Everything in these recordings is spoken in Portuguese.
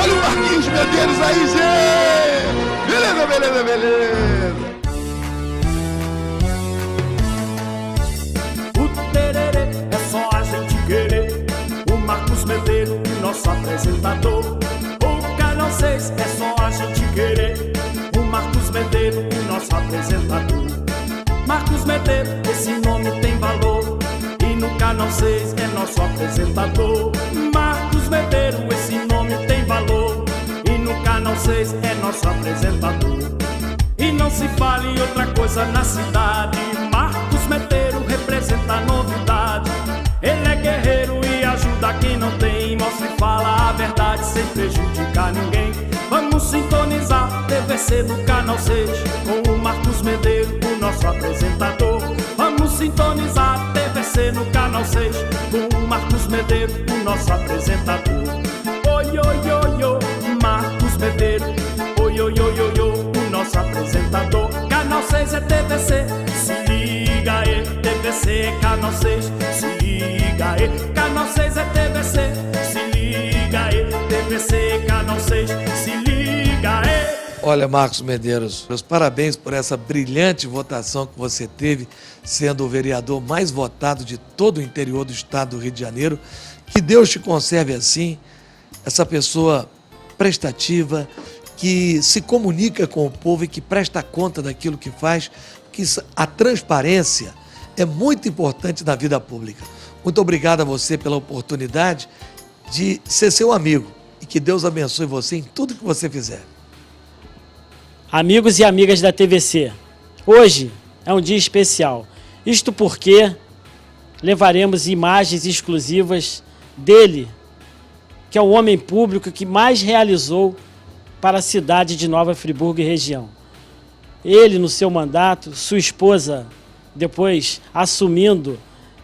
Olha o Marquinhos Medeiros aí, gente! Beleza, beleza, beleza! O tererê é só a gente querer. O Marcos Medeiros, nosso apresentador. O Canal 6 é só a gente querer. O Marcos Medeiros, nosso apresentador. Marcos Medeiros, esse nome tem valor. E no Canal 6 é nosso apresentador. Marcos Medeiros, esse nome tem valor. E no Canal 6 é nosso apresentador. E não se fale em outra coisa na cidade. Marcos Medeiros representa a novidade. Ele é guerreiro e ajuda quem não tem. Mostra e fala a verdade sem prejudicar ninguém. Vamos sintonizar TVC no Canal 6 com o Marcos Medeiros, o nosso apresentador. Vamos sintonizar TVC no Canal 6 com o Marcos Medeiros, o nosso apresentador. Oi, oi, oi, oi, Marcos Medeiros. Oi, oi, oi, oi, oi, o nosso apresentador. Canal 6 é TVC, se liga aí. TVC é Canal 6, se liga aí. Canal 6 é TVC, se liga aí. TVC é Canal 6, se liga aí. Olha, Marcos Medeiros, meus parabéns por essa brilhante votação que você teve, sendo o vereador mais votado de todo o interior do estado do Rio de Janeiro. Que Deus te conserve assim, essa pessoa prestativa, que se comunica com o povo e que presta conta daquilo que faz, porque a transparência é muito importante na vida pública. Muito obrigado a você pela oportunidade de ser seu amigo e que Deus abençoe você em tudo que você fizer. Amigos e amigas da TVC, hoje é um dia especial. Isto porque levaremos imagens exclusivas dele, que é o homem público que mais realizou para a cidade de Nova Friburgo e região. Ele, no seu mandato, sua esposa, depois assumindo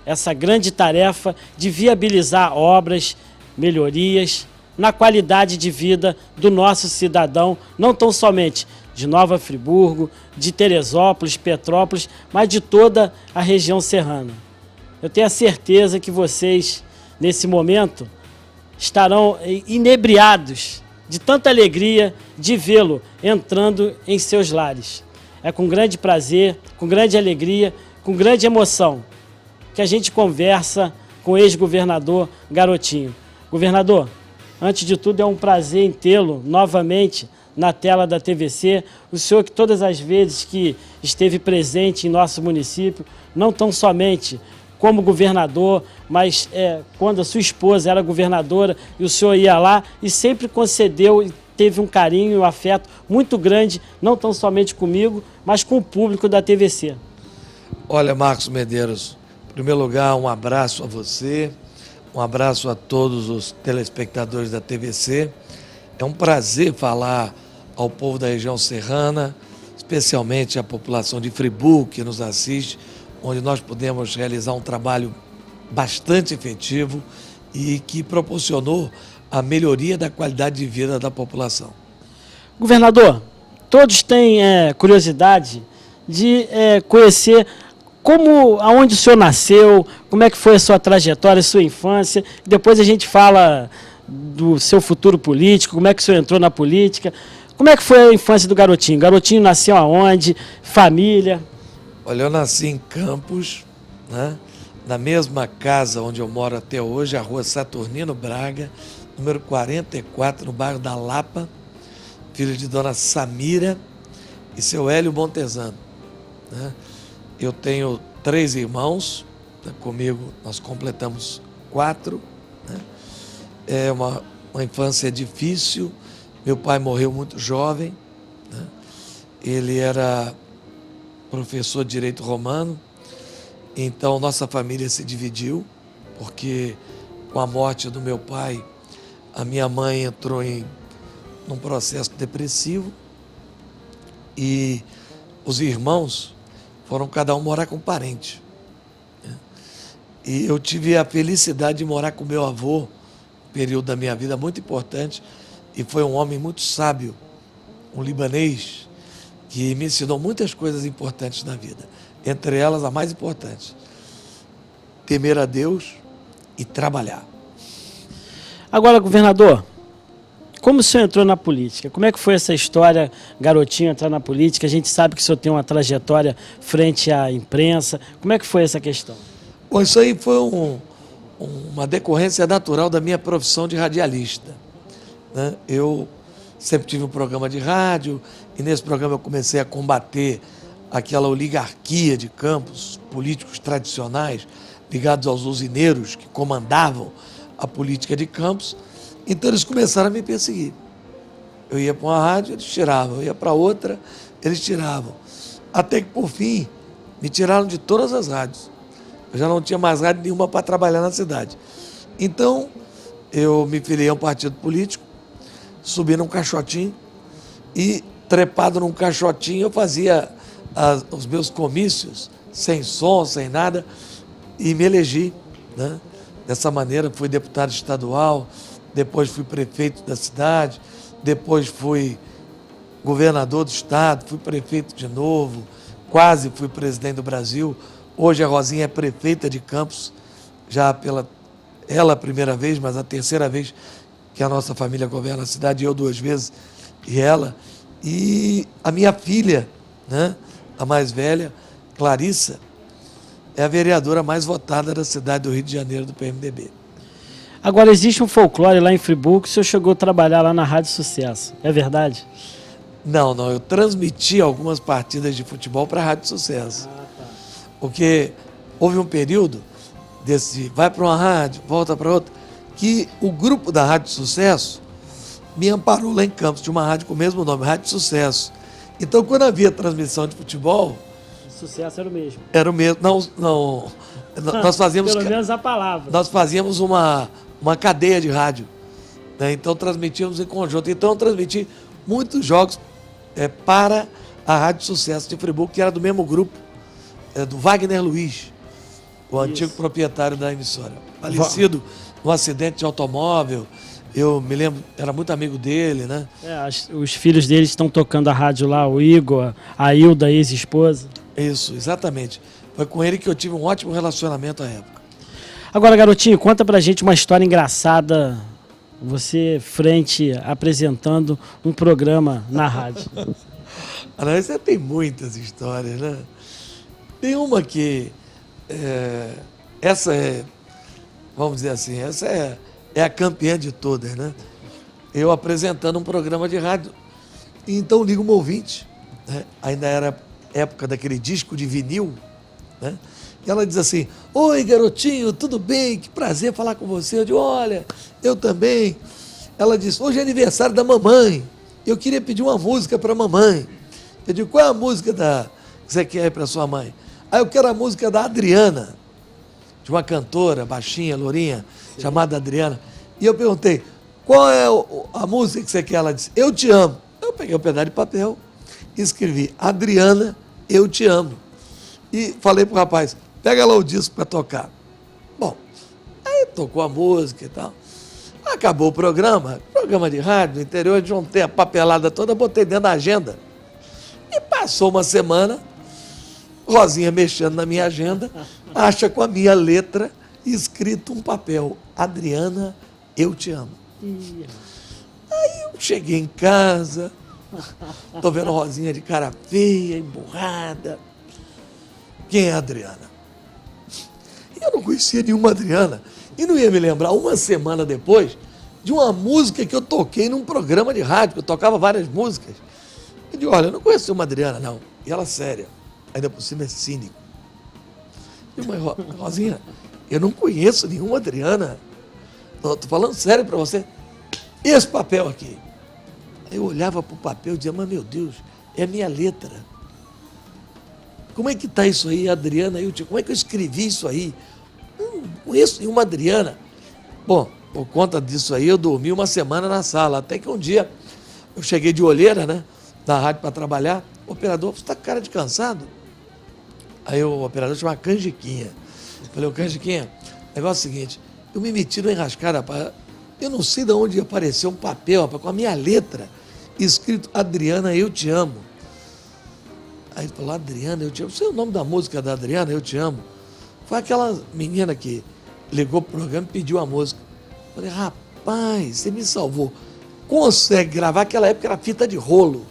essa grande tarefa de viabilizar obras, melhorias na qualidade de vida do nosso cidadão, não tão somente de Nova Friburgo, de Teresópolis, Petrópolis, mas de toda a região serrana. Eu tenho a certeza que vocês, nesse momento, estarão inebriados de tanta alegria de vê-lo entrando em seus lares. É com grande prazer, com grande alegria, com grande emoção que a gente conversa com o ex-governador Garotinho. Governador, antes de tudo é um prazer em tê-lo novamente na tela da TVC. O senhor que todas as vezes que esteve presente em nosso município, não tão somente como governador, mas quando a sua esposa era governadora e o senhor ia lá e sempre concedeu e teve um carinho e um afeto muito grande, não tão somente comigo, mas com o público da TVC. Olha, Marcos Medeiros, em primeiro lugar, um abraço a você, um abraço a todos os telespectadores da TVC. É um prazer falar ao povo da região serrana, especialmente a população de Friburgo que nos assiste, onde nós podemos realizar um trabalho bastante efetivo e que proporcionou a melhoria da qualidade de vida da população. Governador, todos têm curiosidade de conhecer aonde o senhor nasceu, como é que foi a sua trajetória, a sua infância. Depois a gente fala do seu futuro político, como é que o senhor entrou na política. Como é que foi a infância do Garotinho? Garotinho nasceu aonde? Família? Olha, eu nasci em Campos, né? Na mesma casa onde eu moro até hoje, a rua Saturnino Braga, número 44, no bairro da Lapa, filho de dona Samira e seu Hélio Montesano, né? Eu tenho 3 irmãos, né? Comigo nós completamos 4, né? É uma infância difícil. Meu pai morreu muito jovem, né? Ele era professor de Direito Romano, então nossa família se dividiu, porque com a morte do meu pai, a minha mãe entrou num processo depressivo e os irmãos foram cada um morar com um parente, né? E eu tive a felicidade de morar com meu avô, um período da minha vida muito importante, e foi um homem muito sábio, um libanês, que me ensinou muitas coisas importantes na vida. Entre elas, a mais importante, temer a Deus e trabalhar. Agora, governador, como o senhor entrou na política? Como é que foi essa história, garotinho, entrar na política? A gente sabe que o senhor tem uma trajetória frente à imprensa. Como é que foi essa questão? Bom, isso aí foi uma decorrência natural da minha profissão de radialista, né? Eu sempre tive um programa de rádio e nesse programa eu comecei a combater aquela oligarquia de campos políticos tradicionais ligados aos usineiros que comandavam a política de Campos. Então eles começaram a me perseguir. Eu ia para uma rádio, eles tiravam. Eu ia para outra, eles tiravam. Até que, por fim, me tiraram de todas as rádios. Eu já não tinha mais rádio nenhuma para trabalhar na cidade. Então, eu me filiei a um partido político, subi num caixotinho e, trepado num caixotinho, eu fazia os meus comícios, sem som, sem nada, e me elegi, né? Dessa maneira, fui deputado estadual, depois fui prefeito da cidade, depois fui governador do estado, fui prefeito de novo, quase fui presidente do Brasil. Hoje a Rosinha é prefeita de Campos, já ela a primeira vez, mas a terceira vez que a nossa família governa a cidade, eu 2 vezes e ela. E a minha filha, né, a mais velha, Clarissa, é a vereadora mais votada da cidade do Rio de Janeiro do PMDB. Agora, existe um folclore lá em Friburgo que o senhor chegou a trabalhar lá na Rádio Sucesso. É verdade? Não, eu transmiti algumas partidas de futebol para a Rádio Sucesso. Porque houve um período desse, vai para uma rádio, volta para outra, que o grupo da Rádio Sucesso me amparou lá em Campos, de uma rádio com o mesmo nome, Rádio Sucesso. Então, quando havia transmissão de futebol... O sucesso era o mesmo. Era o mesmo. Não. Nós fazíamos... Pelo menos a palavra. Nós fazíamos uma cadeia de rádio, né? Então, transmitíamos em conjunto. Então, eu transmiti muitos jogos para a Rádio Sucesso de Friburgo, que era do mesmo grupo, do Wagner Luiz, o antigo proprietário da emissora. Falecido num acidente de automóvel. Eu me lembro, era muito amigo dele, né? Os filhos dele estão tocando a rádio lá, o Igor, a Hilda, a ex-esposa. Isso, exatamente. Foi com ele que eu tive um ótimo relacionamento à época. Agora, garotinho, conta pra gente uma história engraçada. Você apresentando um programa na rádio. Você tem muitas histórias, né? Tem uma que... essa é... Vamos dizer assim, essa é a campeã de todas, né? Eu apresentando um programa de rádio. E então liga um ouvinte, né? Ainda era época daquele disco de vinil, né? E ela diz assim: oi, garotinho, tudo bem? Que prazer falar com você. Eu digo: olha, eu também. Ela diz: hoje é aniversário da mamãe. Eu queria pedir uma música para a mamãe. Eu digo: qual é a música que você quer para sua mãe? Aí eu quero a música da Adriana, de uma cantora baixinha, lourinha, chamada Adriana. E eu perguntei: qual é a música que você quer? Ela disse: eu te amo. Eu peguei um pedaço de papel e escrevi: Adriana, eu te amo. E falei pro rapaz: pega lá o disco para tocar. Bom, aí tocou a música e tal. Acabou o programa de rádio no interior, juntei a papelada toda, botei dentro da agenda. E passou uma semana, Rosinha mexendo na minha agenda, acha com a minha letra escrito um papel: Adriana, eu te amo. Aí eu cheguei em casa, tô vendo Rosinha de cara feia, emburrada. Quem é a Adriana? Eu não conhecia nenhuma Adriana e não ia me lembrar uma semana depois de uma música que eu toquei num programa de rádio, que eu tocava várias músicas. Eu digo: olha, eu não conheço uma Adriana, não. E ela séria, ainda por cima é cínico. Eu digo: mas Rosinha, eu não conheço nenhuma Adriana. Tô falando sério para você. Esse papel aqui. Eu olhava para o papel e dizia: mas meu Deus, é a minha letra. Como é que está isso aí, Adriana? Como é que eu escrevi isso aí? Não conheço nenhuma Adriana. Bom, por conta disso aí, eu dormi uma semana na sala. Até que um dia, eu cheguei de olheira, né, na rádio para trabalhar. O operador: você está com cara de cansado? Aí o operador chamava Canjiquinha. Eu falei: ô Canjiquinha, o negócio é o seguinte, eu me meti na enrascada, rapaz. Eu não sei de onde apareceu um papel, rapaz, com a minha letra, escrito: Adriana, eu te amo. Aí ele falou, Adriana, eu te amo. Sei o nome da música da Adriana, Eu Te Amo. Foi aquela menina que ligou pro programa e pediu a música. Falei, rapaz, você me salvou. Consegue gravar? Aquela época era fita de rolo.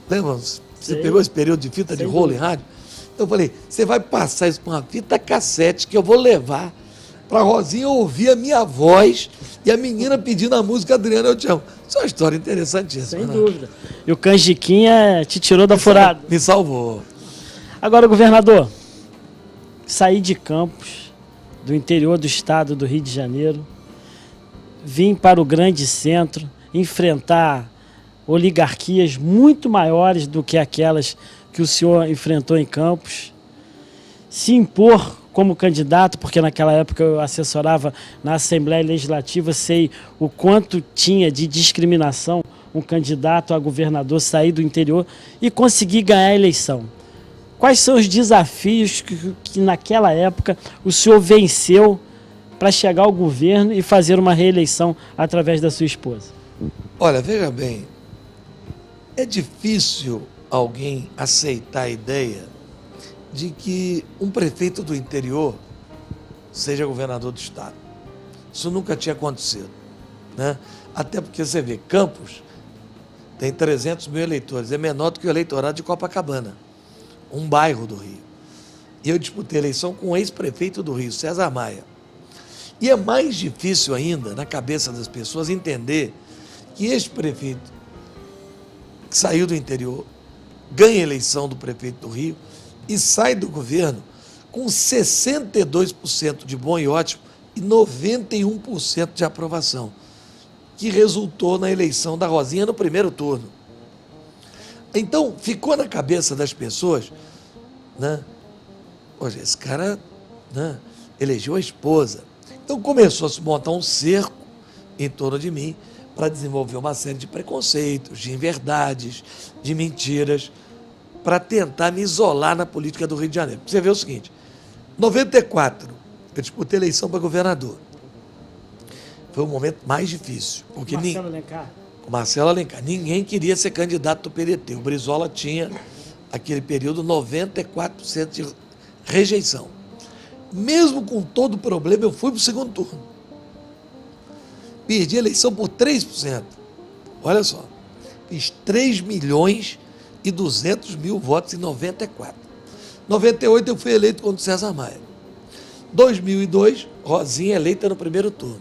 Lembra? Você Sei. pegou esse período de fita de Sem rolo dúvida. em rádio? Então eu falei, você vai passar isso para uma fita cassete que eu vou levar para Rosinha ouvir a minha voz e a menina pedindo a música Adriana, Eu Te Amo. Isso é uma história interessantíssima. Sem né? dúvida. E o Canjiquinha te tirou da furada. Me salvou. Agora, governador, saí de Campos, do interior do estado do Rio de Janeiro, vim para o grande centro enfrentar oligarquias muito maiores do que aquelas que o senhor enfrentou em Campos, se impor como candidato, porque naquela época eu assessorava na Assembleia Legislativa, sei o quanto tinha de discriminação um candidato a governador sair do interior e conseguir ganhar a eleição. Quais são os desafios que naquela época o senhor venceu para chegar ao governo e fazer uma reeleição através da sua esposa? Olha, veja bem, é difícil alguém aceitar a ideia de que um prefeito do interior seja governador do estado. Isso nunca tinha acontecido, né? Até porque você vê, Campos tem 300 mil eleitores, é menor do que o eleitorado de Copacabana, um bairro do Rio. E eu disputei a eleição com o ex-prefeito do Rio, César Maia. E é mais difícil ainda, na cabeça das pessoas, entender que este prefeito que saiu do interior ganha a eleição do prefeito do Rio e sai do governo com 62% de bom e ótimo e 91% de aprovação, que resultou na eleição da Rosinha no primeiro turno. Então, ficou na cabeça das pessoas, né? Hoje, esse cara, né, elegeu a esposa. Então, começou a se montar um cerco em torno de mim para desenvolver uma série de preconceitos, de inverdades, de mentiras, para tentar me isolar na política do Rio de Janeiro. Você vê o seguinte, 94, eu disputei a eleição para governador. Foi o momento mais difícil, porque Marcelo Alencar. o Marcelo Alencar, ninguém queria ser candidato do PDT. O Brizola tinha, aquele período, 94% de rejeição. Mesmo com todo o problema, eu fui para o segundo turno. Perdi a eleição por 3%. Olha só, fiz 3.200.000 votos em 94. 98 eu fui eleito contra o César Maia. 2002, Rosinha eleita no primeiro turno.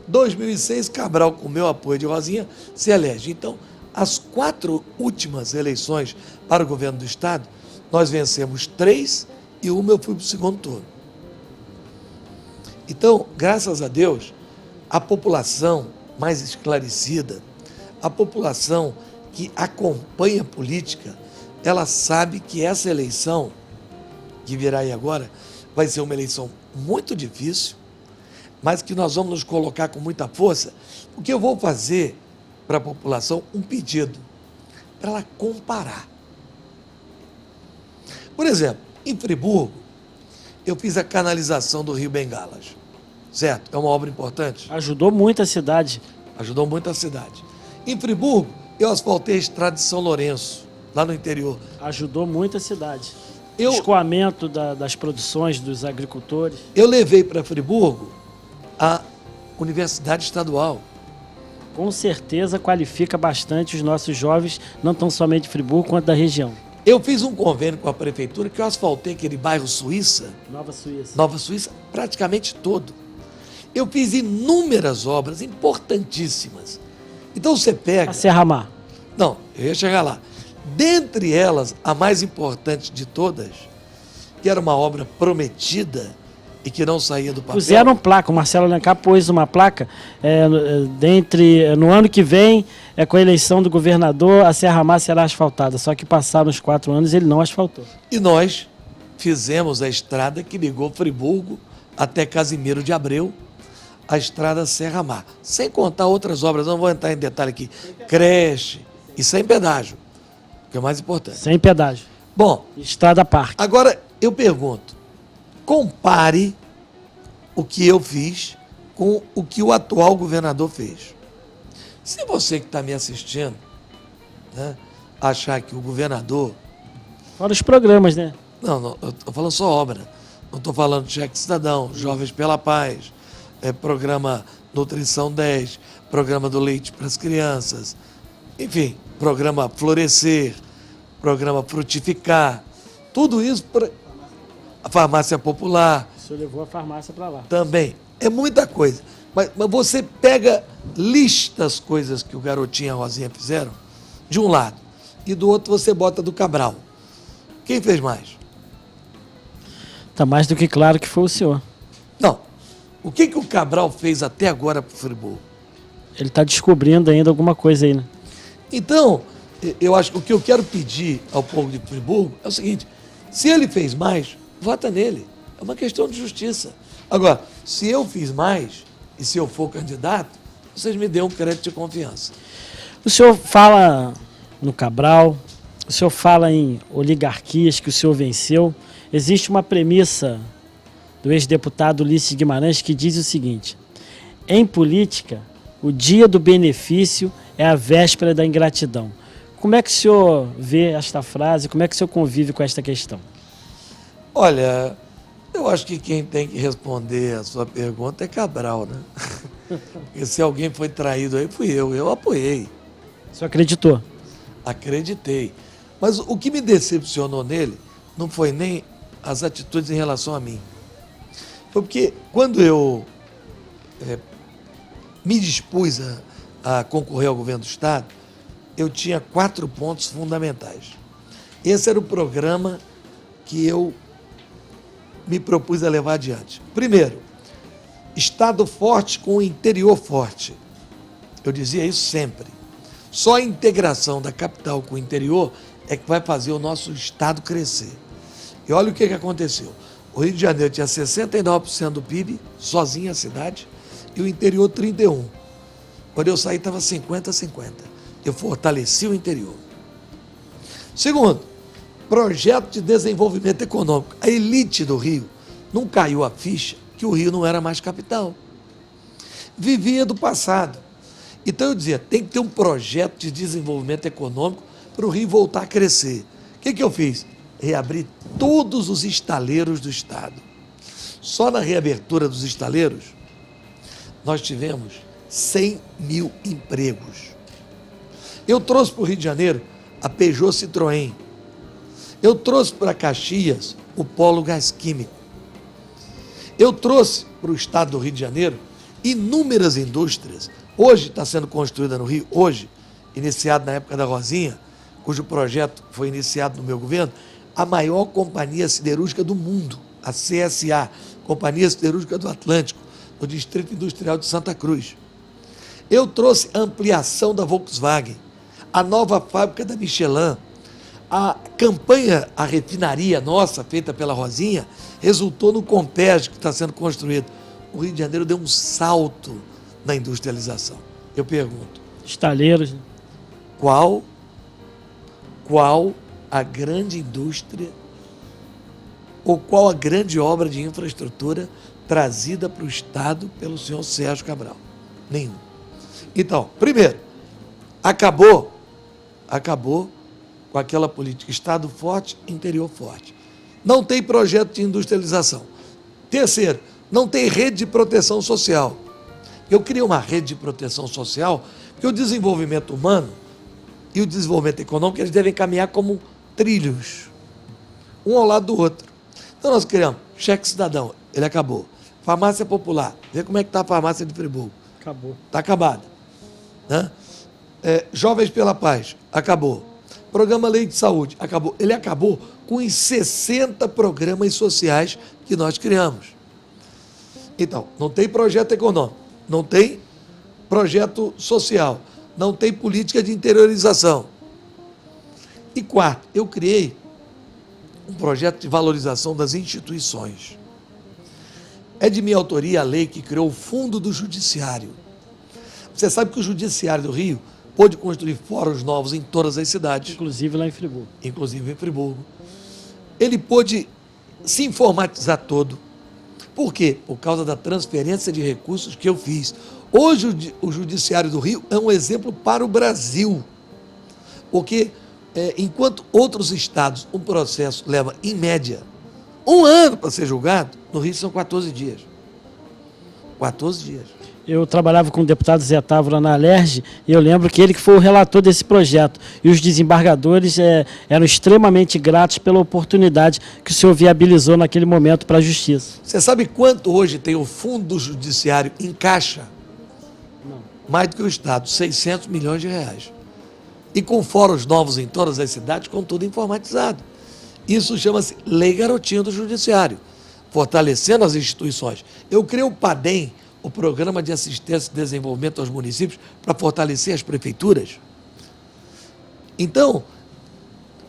2006, Cabral, com o meu apoio de Rosinha, se elege. Então, as 4 últimas eleições para o governo do Estado, nós vencemos 3 e uma eu fui para o segundo turno. Então, graças a Deus, a população mais esclarecida, a população que acompanha a política, ela sabe que essa eleição, que virá aí agora, vai ser uma eleição muito difícil, mas que nós vamos nos colocar com muita força, porque eu vou fazer para a população um pedido, para ela comparar. Por exemplo, em Friburgo, eu fiz a canalização do Rio Bengalas, certo? É uma obra importante? Ajudou muito a cidade. Ajudou muito a cidade. Em Friburgo, eu asfaltei a estrada de São Lourenço, lá no interior. Ajudou muito a cidade. Eu- Escoamento das produções dos agricultores. Eu levei para Friburgo a Universidade Estadual. Com certeza qualifica bastante os nossos jovens, não tão somente de Friburgo, quanto da região. Eu fiz um convênio com a prefeitura que eu asfaltei aquele bairro Suíça, Nova Suíça. Nova Suíça, praticamente todo. Eu fiz inúmeras obras importantíssimas. Então você pega... A Serra Mar. Não, eu ia chegar lá. Dentre elas, a mais importante de todas, que era uma obra prometida e que não saía do papel. Puseram placa, o Marcelo Alencar pôs uma placa no ano que vem, com a eleição do governador, a Serra Mar será asfaltada. Só que passaram os 4 anos e ele não asfaltou. E nós fizemos a estrada que ligou Friburgo até Casimiro de Abreu, a estrada Serra Mar. Sem contar outras obras, não vou entrar em detalhe aqui. Creche e sem pedágio, que é o mais importante. Sem pedágio. Bom, Estrada Parque. agora eu pergunto, compare o que eu fiz com o que o atual governador fez. Se você que está me assistindo, né, achar que o governador Fora os programas, né? Não, eu estou falando só obra. Não estou falando de Cheque Cidadão, Jovens pela Paz, programa Nutrição 10, programa do leite para as crianças, enfim, programa Florescer, programa Frutificar, tudo isso para a farmácia popular. O senhor levou a farmácia para lá. Também. É muita coisa. Mas você pega, lista as coisas que o Garotinho e a Rosinha fizeram, de um lado, e do outro você bota do Cabral. Quem fez mais? Tá mais do que claro que foi o senhor. Não. O que o Cabral fez até agora para o Friburgo? Ele está descobrindo ainda alguma coisa aí, né? Então, eu acho que o que eu quero pedir ao povo de Friburgo é o seguinte: se ele fez mais, vota nele. É uma questão de justiça. Agora, se eu fiz mais e se eu for candidato, vocês me dêem um crédito de confiança. O senhor fala no Cabral, o senhor fala em oligarquias que o senhor venceu. Existe uma premissa do ex-deputado Ulisses Guimarães que diz o seguinte: em política, o dia do benefício é a véspera da ingratidão. Como é que o senhor vê esta frase? Como é que o senhor convive com esta questão? Olha, eu acho que quem tem que responder a sua pergunta é Cabral, né? Porque se alguém foi traído aí, fui eu apoiei. O senhor acreditou? Acreditei. Mas o que me decepcionou nele não foi nem as atitudes em relação a mim. Foi porque quando eu me dispus a concorrer ao governo do Estado, eu tinha 4 pontos fundamentais. Esse era o programa que eu me propus a levar adiante. Primeiro, Estado forte com o interior forte. Eu dizia isso sempre. Só a integração da capital com o interior é que vai fazer o nosso Estado crescer. E olha o que aconteceu. O Rio de Janeiro tinha 69% do PIB, sozinha a cidade, e o interior 31%. Quando eu saí, estava 50-50. Eu fortaleci o interior. Segundo, projeto de desenvolvimento econômico. A elite do Rio não caiu a ficha que o Rio não era mais capital. Vivia do passado. Então eu dizia, tem que ter um projeto de desenvolvimento econômico para o Rio voltar a crescer. O que eu fiz? Reabri todos os estaleiros do Estado. Só na reabertura dos estaleiros, nós tivemos 100 mil empregos. Eu trouxe para o Rio de Janeiro a Peugeot Citroën. Eu trouxe para Caxias o Polo Gás Químico. Eu trouxe para o estado do Rio de Janeiro inúmeras indústrias. Hoje está sendo construída no Rio, hoje, iniciado na época da Rosinha, cujo projeto foi iniciado no meu governo, a maior companhia siderúrgica do mundo, a CSA, Companhia Siderúrgica do Atlântico, no Distrito Industrial de Santa Cruz. Eu trouxe a ampliação da Volkswagen, a nova fábrica da Michelin, a campanha, a refinaria nossa, feita pela Rosinha, resultou no Compeg que está sendo construído. O Rio de Janeiro deu um salto na industrialização. Eu pergunto, Estaleiros, né? qual a grande indústria ou qual a grande obra de infraestrutura trazida para o Estado pelo senhor Sérgio Cabral? Nenhum. Então, primeiro, acabou com aquela política Estado forte, interior forte. Não tem projeto de industrialização. Terceiro, não tem rede de proteção social. Eu criei uma rede de proteção social porque o desenvolvimento humano e o desenvolvimento econômico, eles devem caminhar como trilhos, um ao lado do outro. Então nós criamos Cheque Cidadão, ele acabou. Farmácia Popular, vê como é que está a farmácia de Friburgo. Acabou. Está acabada. Né? Jovens pela Paz, acabou. Programa Lei de Saúde, acabou. Ele acabou com os 60 programas sociais que nós criamos. Então, não tem projeto econômico, não tem projeto social, não tem política de interiorização. E quarto, eu criei um projeto de valorização das instituições. É de minha autoria a lei que criou o Fundo do Judiciário. Você sabe que o Judiciário do Rio pôde construir fóruns novos em todas as cidades. Inclusive lá em Friburgo. Inclusive em Friburgo. Ele pôde se informatizar todo. Por quê? Por causa da transferência de recursos que eu fiz. Hoje o Judiciário do Rio é um exemplo para o Brasil. Porque enquanto outros estados, um processo leva, em média, 1 ano para ser julgado, no Rio são 14 dias. 14 dias. Eu trabalhava com o deputado Zé Távora na Alerj e eu lembro que ele que foi o relator desse projeto. E os desembargadores eram extremamente gratos pela oportunidade que o senhor viabilizou naquele momento para a Justiça. Você sabe quanto hoje tem o Fundo do Judiciário em caixa? Não. Mais do que o Estado, 600 milhões de reais. E com fóruns novos em todas as cidades, com tudo informatizado. Isso chama-se Lei Garotinho do Judiciário, fortalecendo as instituições. Eu criei o PADEM, o Programa de Assistência e Desenvolvimento aos Municípios, para fortalecer as prefeituras. Então,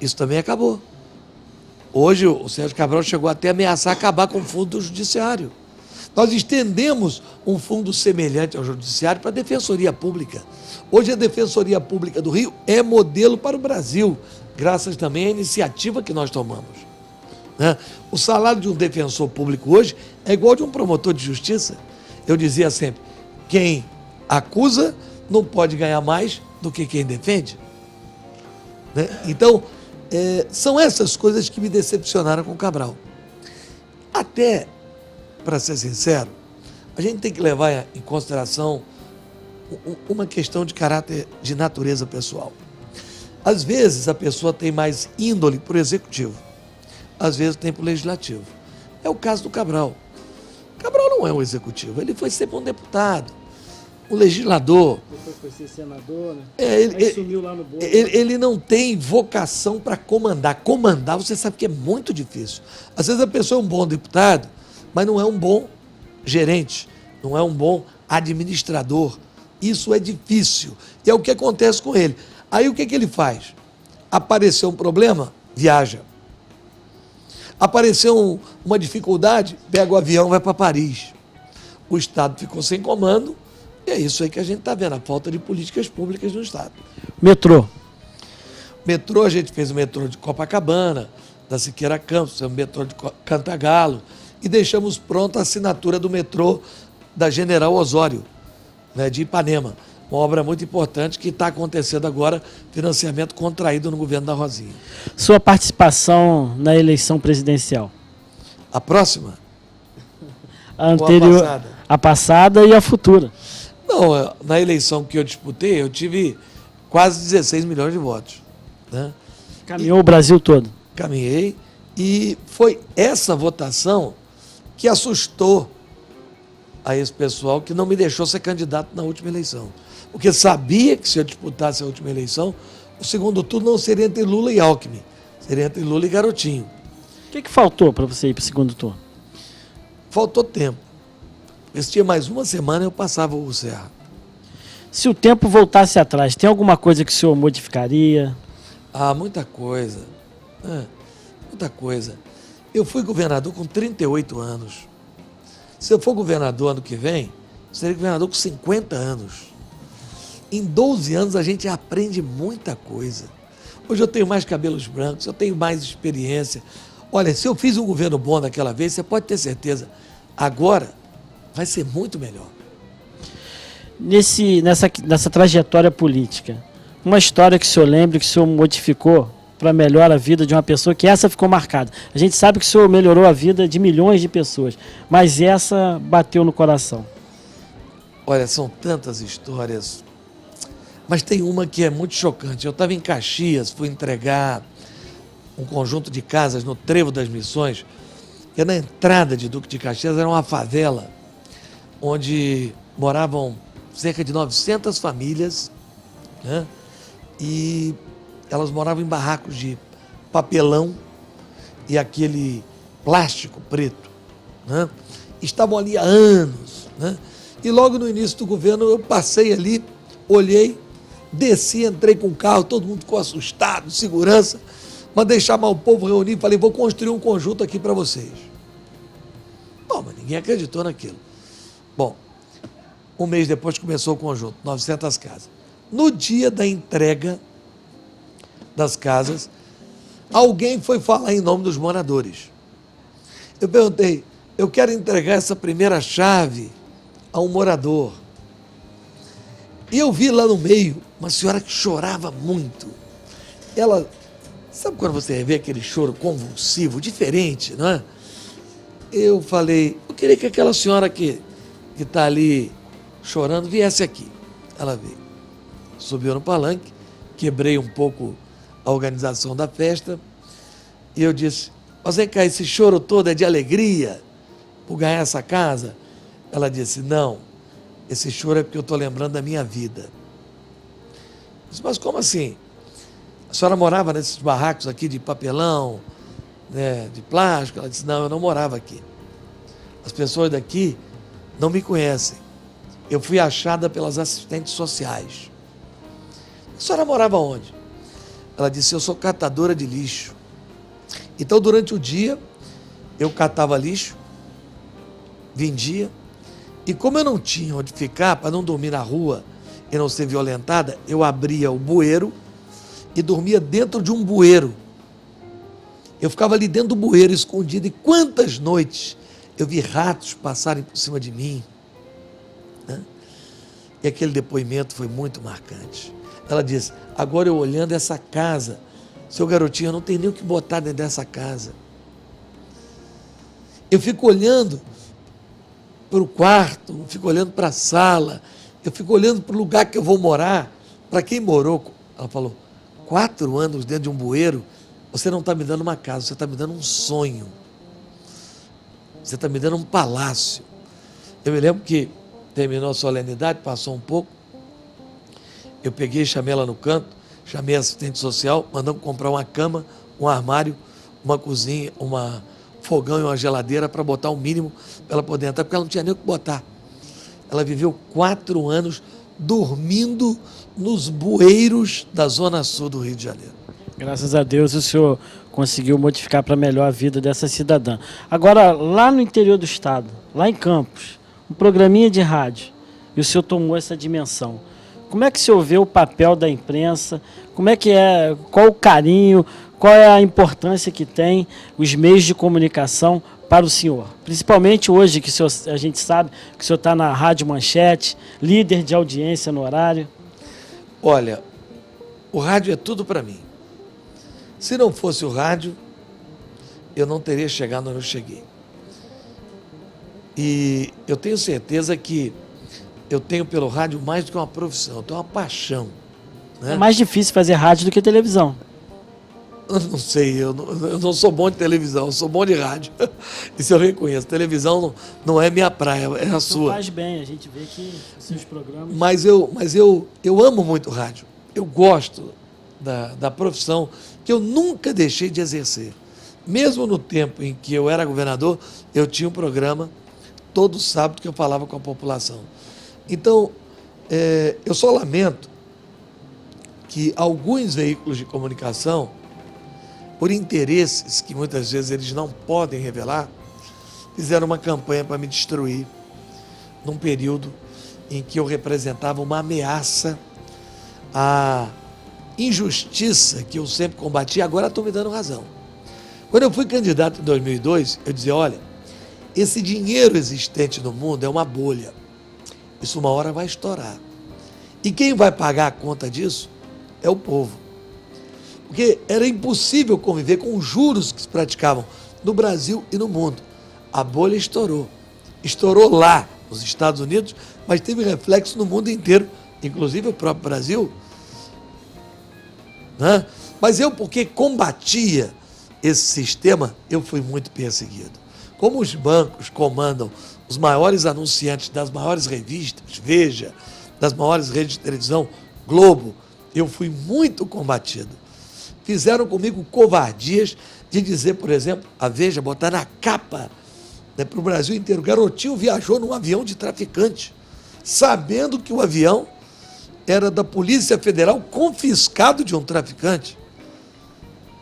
isso também acabou. Hoje, o Sérgio Cabral chegou até a ameaçar acabar com o Fundo do Judiciário. Nós estendemos um fundo semelhante ao Judiciário para a Defensoria Pública. Hoje, a Defensoria Pública do Rio é modelo para o Brasil, graças também à iniciativa que nós tomamos. Né? O salário de um defensor público hoje é igual ao de um promotor de justiça. Eu dizia sempre, quem acusa não pode ganhar mais do que quem defende. Né? Então, são essas coisas que me decepcionaram com o Cabral. Até, para ser sincero, a gente tem que levar em consideração uma questão de caráter de natureza pessoal. Às vezes a pessoa tem mais índole para o executivo, às vezes tem para o legislativo. É o caso do Cabral. Cabral não é um executivo, ele foi sempre um deputado, um legislador. Depois foi ser senador, né? Ele sumiu lá no bolo. Ele não tem vocação para comandar. Comandar, você sabe que é muito difícil. Às vezes a pessoa é um bom deputado, mas não é um bom gerente, não é um bom administrador. Isso é difícil. E é o que acontece com ele. Aí o que ele faz? Apareceu um problema, viaja. Apareceu uma dificuldade, pega o avião e vai para Paris. O Estado ficou sem comando, e é isso aí que a gente está vendo, a falta de políticas públicas no Estado. Metrô. Metrô, a gente fez o metrô de Copacabana, da Siqueira Campos, o metrô de Cantagalo, e deixamos pronta a assinatura do metrô da General Osório, né, de Ipanema. Uma obra muito importante que está acontecendo agora, financiamento contraído no governo da Rosinha. Sua participação na eleição presidencial? A próxima? A anterior, passada? a passada e a futura. Não, na eleição que eu disputei, eu tive quase 16 milhões de votos. Né? Caminhou o Brasil todo. Caminhei, e foi essa votação que assustou a esse pessoal que não me deixou ser candidato na última eleição. Porque sabia que se eu disputasse a última eleição, o segundo turno não seria entre Lula e Alckmin, seria entre Lula e Garotinho. O que faltou para você ir para o segundo turno? Faltou tempo. Se tinha mais uma semana, eu passava o Serra. Se o tempo voltasse atrás, tem alguma coisa que o senhor modificaria? Ah, muita coisa. Muita coisa. Eu fui governador com 38 anos. Se eu for governador ano que vem, serei governador com 50 anos. Em 12 anos a gente aprende muita coisa. Hoje eu tenho mais cabelos brancos, eu tenho mais experiência. Olha, se eu fiz um governo bom daquela vez, você pode ter certeza, agora vai ser muito melhor. Nessa trajetória política, uma história que o senhor lembre, que o senhor modificou para melhorar a vida de uma pessoa, que essa ficou marcada. A gente sabe que o senhor melhorou a vida de milhões de pessoas, mas essa bateu no coração. Olha, são tantas histórias, mas tem uma que é muito chocante. Eu estava em Caxias, fui entregar um conjunto de casas no Trevo das Missões, que na entrada de Duque de Caxias era uma favela, onde moravam cerca de 900 famílias, né? E elas moravam em barracos de papelão e aquele plástico preto, né? Estavam ali há anos, né? E logo no início do governo eu passei ali, olhei, desci, entrei com o carro, todo mundo ficou assustado, segurança, mandei chamar o povo, reunir e falei, vou construir um conjunto aqui para vocês. Bom, mas ninguém acreditou naquilo. Bom, um mês depois começou o conjunto, 900 casas. No dia da entrega das casas, alguém foi falar em nome dos moradores. Eu perguntei, eu quero entregar essa primeira chave a um morador. E eu vi lá no meio uma senhora que chorava muito. ela... Sabe quando você vê aquele choro convulsivo, diferente, não é? Eu falei, eu queria que aquela senhora que está ali chorando viesse aqui. Ela veio. Subiu no palanque, quebrei um pouco a organização da festa e eu disse, mas vem cá, esse choro todo é de alegria por ganhar essa casa? Ela disse, não, esse choro é porque eu estou lembrando da minha vida. Eu disse, mas como assim? A senhora morava nesses barracos aqui de papelão, né, de plástico? Ela disse, não, eu não morava aqui. As pessoas daqui não me conhecem. Eu fui achada pelas assistentes sociais. A senhora morava onde? Ela disse, eu sou catadora de lixo. Então, durante o dia, eu catava lixo, vendia, e como eu não tinha onde ficar, para não dormir na rua e não ser violentada, eu abria o bueiro e dormia dentro de um bueiro. Eu ficava ali dentro do bueiro, escondido, e quantas noites eu vi ratos passarem por cima de mim, né? E aquele depoimento foi muito marcante. Ela disse, agora eu olhando essa casa, seu garotinho, eu não tenho nem o que botar dentro dessa casa. Eu fico olhando para o quarto, eu fico olhando para a sala, eu fico olhando para o lugar que eu vou morar. Para quem morou, ela falou, 4 anos dentro de um bueiro, você não está me dando uma casa, você está me dando um sonho. Você está me dando um palácio. Eu me lembro que terminou a solenidade, passou um pouco, eu peguei, chamei ela no canto, chamei a assistente social, mandamos comprar uma cama, um armário, uma cozinha, um fogão e uma geladeira para botar o mínimo para ela poder entrar, porque ela não tinha nem o que botar. Ela viveu 4 anos dormindo nos bueiros da Zona Sul do Rio de Janeiro. Graças a Deus o senhor conseguiu modificar para melhor a vida dessa cidadã. Agora, lá no interior do estado, lá em Campos, um programinha de rádio, e o senhor tomou essa dimensão. Como é que o senhor vê o papel da imprensa? Como é que é? Qual o carinho? Qual é a importância que tem os meios de comunicação para o senhor? Principalmente hoje, que a gente sabe que o senhor está na Rádio Manchete, líder de audiência no horário. Olha, o rádio é tudo para mim. Se não fosse o rádio, eu não teria chegado onde eu cheguei. E eu tenho certeza que eu tenho pelo rádio mais do que uma profissão, eu tenho uma paixão, né? É mais difícil fazer rádio do que televisão. Eu não sei, eu não sou bom de televisão, eu sou bom de rádio. Isso eu reconheço. Televisão não é minha praia, é a sua. Faz bem, a gente vê que seus programas... Mas eu amo muito rádio. Eu gosto da profissão que eu nunca deixei de exercer. Mesmo no tempo em que eu era governador, eu tinha um programa todo sábado que eu falava com a população. Então, eu só lamento que alguns veículos de comunicação, por interesses que muitas vezes eles não podem revelar, fizeram uma campanha para me destruir num período em que eu representava uma ameaça à injustiça que eu sempre combati, agora estão me dando razão. Quando eu fui candidato em 2002, eu dizia, olha, esse dinheiro existente no mundo é uma bolha. Isso uma hora vai estourar. E quem vai pagar a conta disso é o povo. Porque era impossível conviver com os juros que se praticavam no Brasil e no mundo. A bolha estourou. Estourou lá, nos Estados Unidos, mas teve reflexo no mundo inteiro, inclusive o próprio Brasil. Né? Mas eu, porque combatia esse sistema, eu fui muito perseguido. Como os bancos comandam os maiores anunciantes das maiores revistas, Veja, das maiores redes de televisão, Globo, eu fui muito combatido. Fizeram comigo covardias de dizer, por exemplo, a Veja, botar na capa, né, para o Brasil inteiro, o garotinho viajou num avião de traficante, sabendo que o avião era da Polícia Federal, confiscado de um traficante.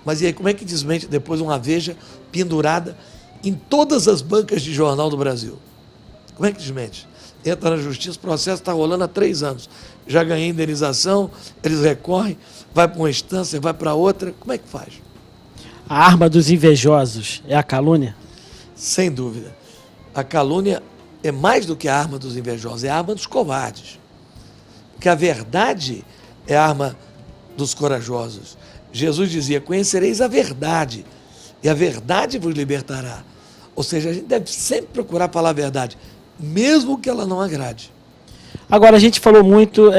Mas e aí, como é que desmente depois uma Veja pendurada em todas as bancas de jornal do Brasil? Como é que desmente? Entra na justiça, o processo está rolando há 3 anos. Já ganhei indenização, eles recorrem, vai para uma instância, vai para outra. Como é que faz? A arma dos invejosos é a calúnia? Sem dúvida. A calúnia é mais do que a arma dos invejosos, é a arma dos covardes. Porque a verdade é a arma dos corajosos, Jesus dizia: conhecereis a verdade, e a verdade vos libertará. Ou seja, a gente deve sempre procurar falar a verdade, mesmo que ela não agrade. Agora, a gente falou muito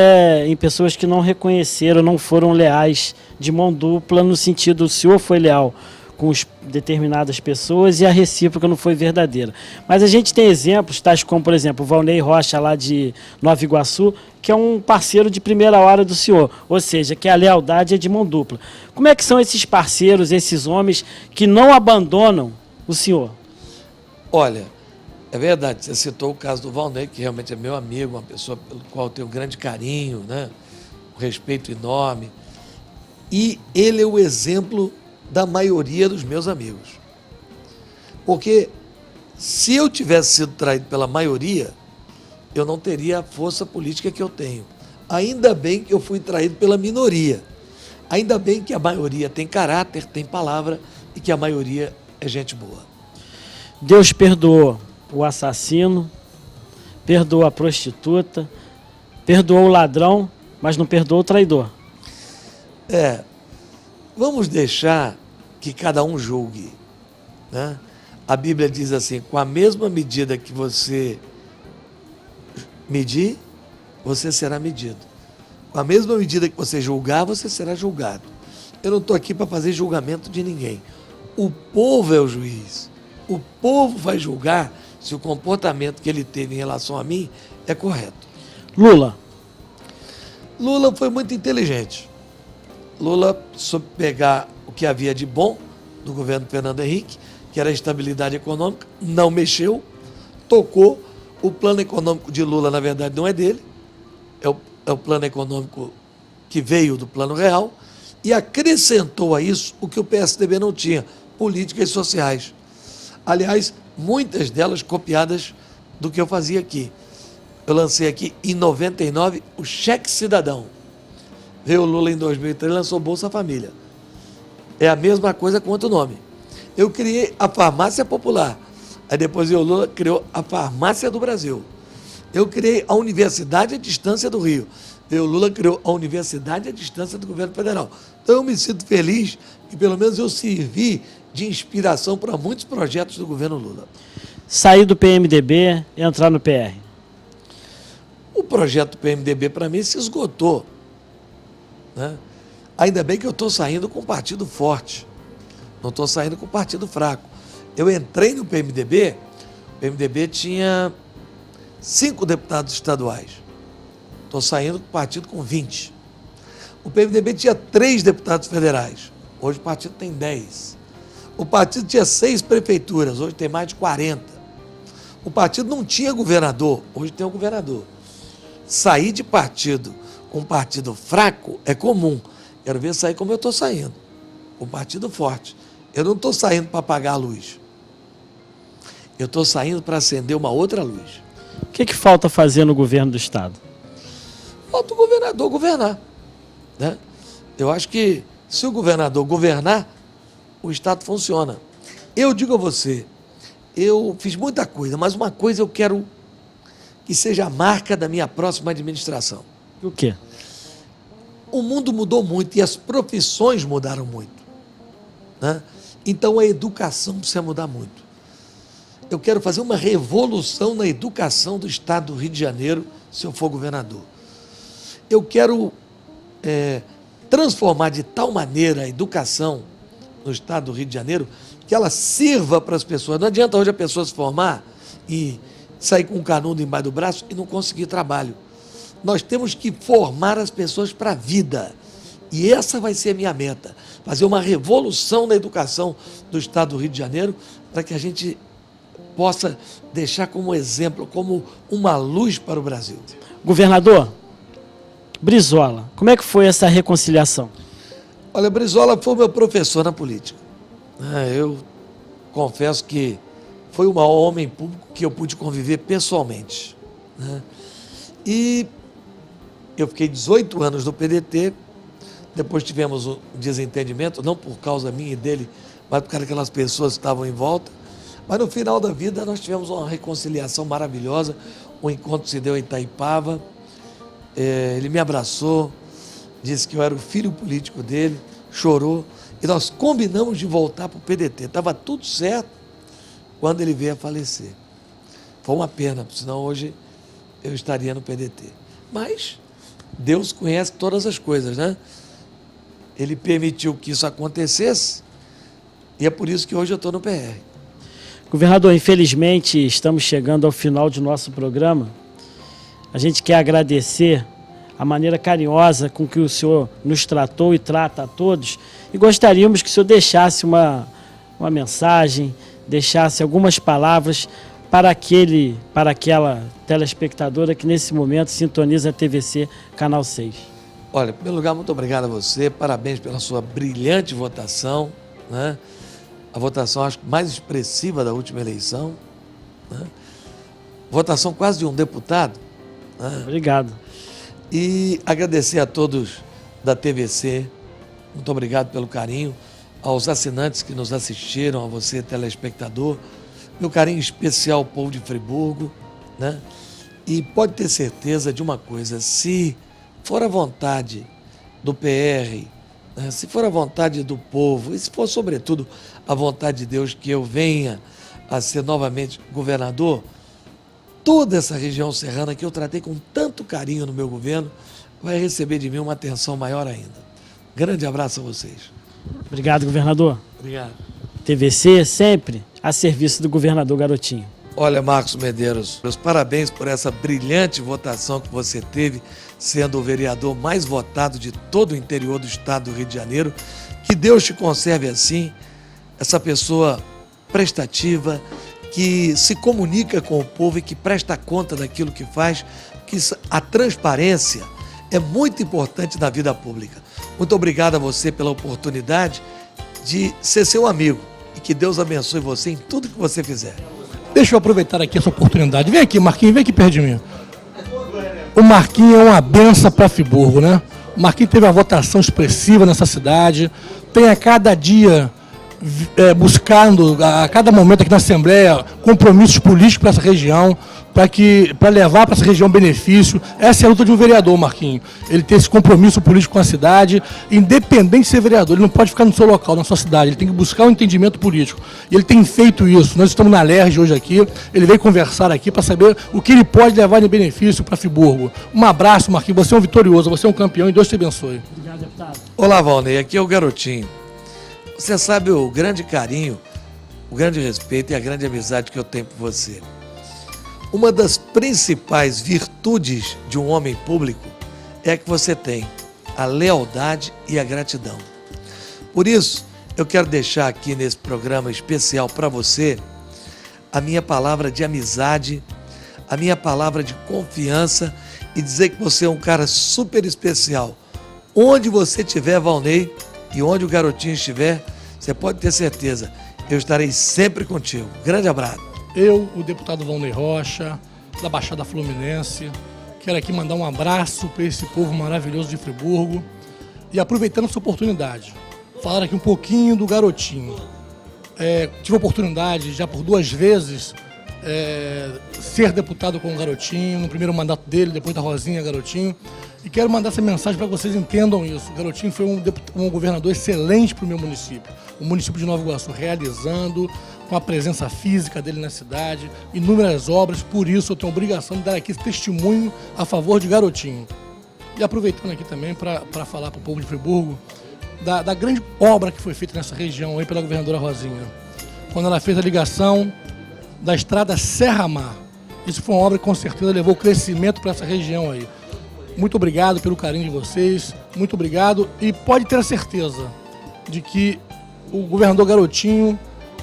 em pessoas que não reconheceram, não foram leais, de mão dupla, no sentido, o senhor foi leal com determinadas pessoas e a recíproca não foi verdadeira. Mas a gente tem exemplos, tais como, por exemplo, o Valnei Rocha, lá de Nova Iguaçu, que é um parceiro de primeira hora do senhor, ou seja, que a lealdade é de mão dupla. Como é que são esses parceiros, esses homens que não abandonam o senhor? Olha, é verdade, você citou o caso do Valnei, que realmente é meu amigo, uma pessoa pelo qual eu tenho um grande carinho, né? Um respeito enorme. E ele é o exemplo da maioria dos meus amigos. Porque se eu tivesse sido traído pela maioria, eu não teria a força política que eu tenho. Ainda bem que eu fui traído pela minoria. Ainda bem que a maioria tem caráter, tem palavra e que a maioria é gente boa. Deus perdoou o assassino, perdoou a prostituta, perdoou o ladrão, mas não perdoou o traidor. Vamos deixar que cada um julgue, né? A Bíblia diz assim: com a mesma medida que você medir, você será medido. Com a mesma medida que você julgar, você será julgado. Eu não estou aqui para fazer julgamento de ninguém. O povo é o juiz. O povo vai julgar se o comportamento que ele teve em relação a mim é correto. Lula Lula foi muito inteligente. Lula soube pegar o que havia de bom do governo Fernando Henrique, que era a estabilidade econômica, não mexeu, tocou. O plano econômico de Lula, na verdade, não é dele, é o plano econômico que veio do Plano Real, e acrescentou a isso o que o PSDB não tinha: políticas sociais. Aliás, muitas delas copiadas do que eu fazia aqui. Eu lancei aqui em 99 o Cheque Cidadão. Veio o Lula em 2003 e lançou Bolsa Família. É a mesma coisa com outro nome. Eu criei a Farmácia Popular. Aí depois o Lula criou a Farmácia do Brasil. Eu criei a Universidade à Distância do Rio. O Lula criou a Universidade à Distância do Governo Federal. Então eu me sinto feliz que pelo menos eu servi de inspiração para muitos projetos do governo Lula. sair do PMDB e entrar no PR. O projeto do PMDB para mim se esgotou, né? Ainda bem que eu estou saindo com um partido forte, não estou saindo com um partido fraco. Eu entrei no PMDB, o PMDB tinha 5 deputados estaduais. Estou saindo com o partido com 20. O PMDB tinha 3 deputados federais. Hoje o partido tem 10. O partido tinha 6 prefeituras. Hoje tem mais de 40. O partido não tinha governador. Hoje tem um governador. Sair de partido com um partido fraco é comum. Quero ver sair como eu estou saindo. Com um partido forte. Eu não estou saindo para apagar a luz. Eu estou saindo para acender uma outra luz. O que falta fazer no governo do Estado? Falta o governador governar, né? Eu acho que se o governador governar, o Estado funciona. Eu digo a você, eu fiz muita coisa, mas uma coisa eu quero que seja a marca da minha próxima administração. O quê? O mundo mudou muito e as profissões mudaram muito, né? Então a educação precisa mudar muito. Eu quero fazer uma revolução na educação do Estado do Rio de Janeiro, se eu for governador. Eu quero transformar de tal maneira a educação no Estado do Rio de Janeiro que ela sirva para as pessoas. Não adianta hoje a pessoa se formar e sair com um canudo embaixo do braço e não conseguir trabalho. Nós temos que formar as pessoas para a vida. E essa vai ser a minha meta, fazer uma revolução na educação do Estado do Rio de Janeiro para que a gente possa deixar como exemplo, como uma luz para o Brasil. Governador, Brizola, como é que foi essa reconciliação? Olha, Brizola foi meu professor na política. Eu confesso que foi o maior homem público que eu pude conviver pessoalmente, né? E eu fiquei 18 anos no PDT, depois tivemos um desentendimento, não por causa minha e dele, mas por causa daquelas pessoas que estavam em volta. Mas no final da vida nós tivemos uma reconciliação maravilhosa, o encontro se deu em Itaipava, ele me abraçou, disse que eu era o filho político dele, chorou, e nós combinamos de voltar para o PDT. Estava tudo certo quando ele veio a falecer. Foi uma pena, senão hoje eu estaria no PDT. Mas Deus conhece todas as coisas, né? Ele permitiu que isso acontecesse e é por isso que hoje eu estou no PR. Governador, infelizmente estamos chegando ao final de nosso programa. A gente quer agradecer a maneira carinhosa com que o senhor nos tratou e trata a todos e gostaríamos que o senhor deixasse uma mensagem, deixasse algumas palavras para aquela telespectadora que nesse momento sintoniza a TVC Canal 6. Olha, em primeiro lugar, muito obrigado a você, parabéns pela sua brilhante votação, né? A votação, acho que mais expressiva da última eleição, né? Votação quase de um deputado. Né? Obrigado. E agradecer a todos da TVC, muito obrigado pelo carinho, aos assinantes que nos assistiram, a você, telespectador, meu carinho especial ao povo de Friburgo, né? E pode ter certeza de uma coisa, se for a vontade do PR, né? Se for a vontade do povo, e se for sobretudo a vontade de Deus que eu venha a ser novamente governador, toda essa região serrana que eu tratei com tanto carinho no meu governo, vai receber de mim uma atenção maior ainda. Grande abraço a vocês. Obrigado, governador. Obrigado. TVC sempre a serviço do governador Garotinho. Olha, Marcos Medeiros, meus parabéns por essa brilhante votação que você teve, sendo o vereador mais votado de todo o interior do estado do Rio de Janeiro. Que Deus te conserve assim, essa pessoa prestativa, que se comunica com o povo e que presta conta daquilo que faz, que a transparência é muito importante na vida pública. Muito obrigado a você pela oportunidade de ser seu amigo e que Deus abençoe você em tudo que você fizer. Deixa eu aproveitar aqui essa oportunidade. Vem aqui, Marquinhos, vem aqui perto de mim. O Marquinhos é uma benção para Friburgo, né? O Marquinhos teve uma votação expressiva nessa cidade, tem a cada dia buscando, a cada momento aqui na Assembleia, compromissos políticos para essa região, para levar para essa região benefício. Essa é a luta de um vereador, Marquinhos. Ele tem esse compromisso político com a cidade, independente de ser vereador, ele não pode ficar no seu local, na sua cidade, ele tem que buscar um entendimento político. E ele tem feito isso. Nós estamos na LERJ hoje aqui, ele veio conversar aqui para saber o que ele pode levar de benefício para Friburgo. Um abraço, Marquinhos, você é um vitorioso, você é um campeão e Deus te abençoe. Obrigado, deputado. Olá, Valnei, aqui é o Garotinho. Você sabe o grande carinho, o grande respeito e a grande amizade que eu tenho por você. Uma das principais virtudes de um homem público é que você tem a lealdade e a gratidão. Por isso, eu quero deixar aqui nesse programa especial para você a minha palavra de amizade, a minha palavra de confiança e dizer que você é um cara super especial. Onde você estiver, Valnei, e onde o Garotinho estiver, você pode ter certeza, eu estarei sempre contigo. Grande abraço. Eu, o deputado Valnei Rocha, da Baixada Fluminense, quero aqui mandar um abraço para esse povo maravilhoso de Friburgo e aproveitando essa oportunidade, falar aqui um pouquinho do Garotinho. Tive a oportunidade já por 2 vezes ser deputado com o Garotinho, no primeiro mandato dele, depois da Rosinha Garotinho, e quero mandar essa mensagem para que vocês entendam isso. O Garotinho foi um governador excelente para o meu município, o município de Nova Iguaçu, realizando com a presença física dele na cidade, inúmeras obras, por isso eu tenho a obrigação de dar aqui esse testemunho a favor de Garotinho. E aproveitando aqui também para falar para o povo de Friburgo da grande obra que foi feita nessa região aí pela governadora Rosinha, quando ela fez a ligação da estrada Serra-Mar. Isso foi uma obra que com certeza levou crescimento para essa região aí. Muito obrigado pelo carinho de vocês, muito obrigado, e pode ter a certeza de que o governador Garotinho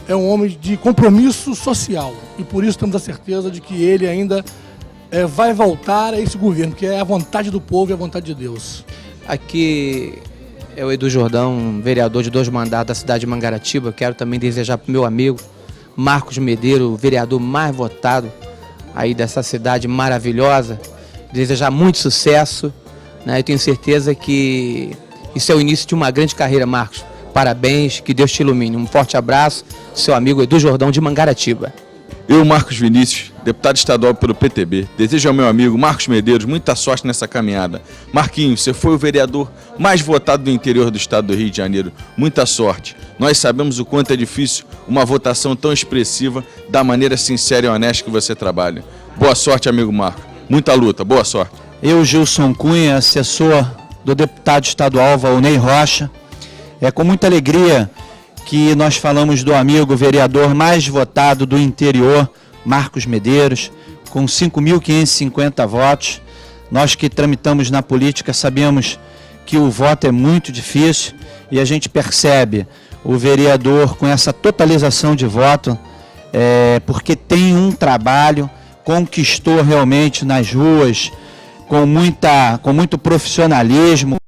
é um homem de compromisso social e por isso temos a certeza de que ele ainda vai voltar a esse governo, que é a vontade do povo e a vontade de Deus. Aqui é o Edu Jordão, vereador de 2 mandatos da cidade de Mangaratiba. Quero também desejar para o meu amigo Marcos Medeiros, o vereador mais votado aí dessa cidade maravilhosa, desejar muito sucesso, né? Eu tenho certeza que isso é o início de uma grande carreira, Marcos. Parabéns, que Deus te ilumine. Um forte abraço, seu amigo Edu Jordão de Mangaratiba. Eu, Marcos Vinícius, deputado estadual pelo PTB, desejo ao meu amigo Marcos Medeiros muita sorte nessa caminhada. Marquinhos, você foi o vereador mais votado do interior do estado do Rio de Janeiro. Muita sorte. Nós sabemos o quanto é difícil uma votação tão expressiva da maneira sincera e honesta que você trabalha. Boa sorte, amigo Marcos. Muita luta. Boa sorte. Eu, Gilson Cunha, assessor do deputado estadual Valnei Rocha. É com muita alegria que nós falamos do amigo vereador mais votado do interior, Marcos Medeiros, com 5.550 votos. Nós que tramitamos na política sabemos que o voto é muito difícil e a gente percebe o vereador com essa totalização de voto, porque tem um trabalho, conquistou realmente nas ruas, com muito profissionalismo,